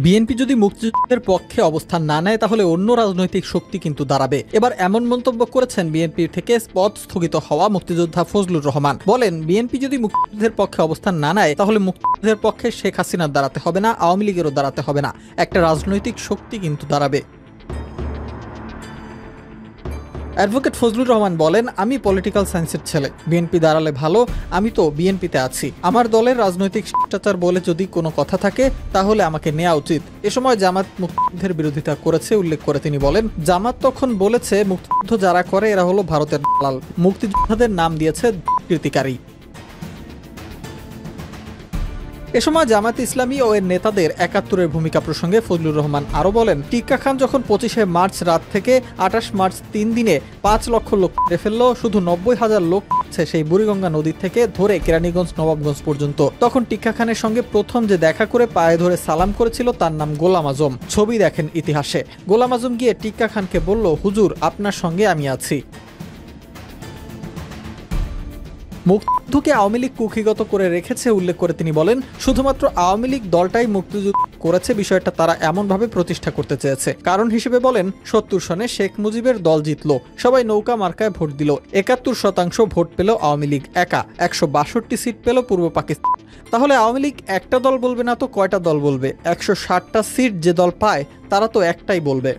BNP যদি মুক্তিযুদ্ধের পক্ষে অবস্থান না নেয় তাহলে অন্য রাজনৈতিক শক্তি কিন্তু দাঁড়াবে। এবার এমন মন্তব্য করেছেন বিএনপির থেকে পদ স্থগিত হওয়া মুক্তিযোদ্ধা ফজলুর রহমান। বলেন, বিএনপি যদি মুক্তিযুদ্ধের পক্ষে অবস্থান না নেয় তাহলে মুক্তিযুদ্ধের পক্ষে শেখ হাসিনার দাঁড়াতে হবে না, আওয়ামী লীগেরও দাঁড়াতে হবে না, একটা রাজনৈতিক শক্তি কিন্তু দাঁড়াবে। অ্যাডভোকেট ফজলুর রহমান বলেন, আমি পলিটিক্যাল সায়েন্সের ছেলে, বিএনপি দাঁড়ালে ভালো, আমি তো বিএনপিতে আছি। আমার দলের রাজনৈতিক শিষ্টাচার বলে যদি কোনো কথা থাকে তাহলে আমাকে নেওয়া উচিত। এ সময় জামাত মুক্তিযুদ্ধের বিরোধিতা করেছে উল্লেখ করে তিনি বলেন, জামাত তখন বলেছে মুক্তিযুদ্ধ যারা করে এরা হলো ভারতের দালাল, মুক্তিযোদ্ধাদের নাম দিয়েছে দুষ্কৃতিকারী। এ সময় জামায়াতে ইসলামী ও এর নেতাদের ৭১-এর ভূমিকা প্রসঙ্গে ফজলুর রহমান আরও বলেন, টিক্কা খান যখন ২৫শে মার্চ রাত থেকে ২৮ মার্চ ৩ দিনে ৫ লক্ষ লোক মেরে ফেলল, শুধু ৯০,০০০ লোক সেই বুড়িগঙ্গা নদী থেকে ধরে কেরানীগঞ্জ নবাবগঞ্জ পর্যন্ত, তখন টিক্কা খানের সঙ্গে প্রথম যে দেখা করে পায়ে ধরে সালাম করেছিল তার নাম গোলাম আজম। ছবি দেখেন ইতিহাসে। গোলাম আজম গিয়ে টিক্কা খানকে বলল, হুজুর আপনার সঙ্গে আমি আছি। মুক্তিযুদ্ধকে আওয়ামী লীগ কুক্ষিগত করে রেখেছে উল্লেখ করে তিনি বলেন, শুধুমাত্র আওয়ামী লীগ দলটাই মুক্তিযুদ্ধ করেছে, বিষয়টা তারা এমনভাবে প্রতিষ্ঠা করতে চেয়েছে। কারণ হিসেবে বলেন, ৭০ সনে শেখ মুজিবের দল জিতল, সবাই নৌকা মার্কায় ভোট দিল, ৭১% ভোট পেল আওয়ামী লীগ একা, ১৬২ সিট পেল পূর্ব পাকিস্তান। তাহলে আওয়ামী লীগ একটা দল বলবে না তো কয়টা দল বলবে? ১৬০টা সিট যে দল পায় তারা তো একটাই বলবে।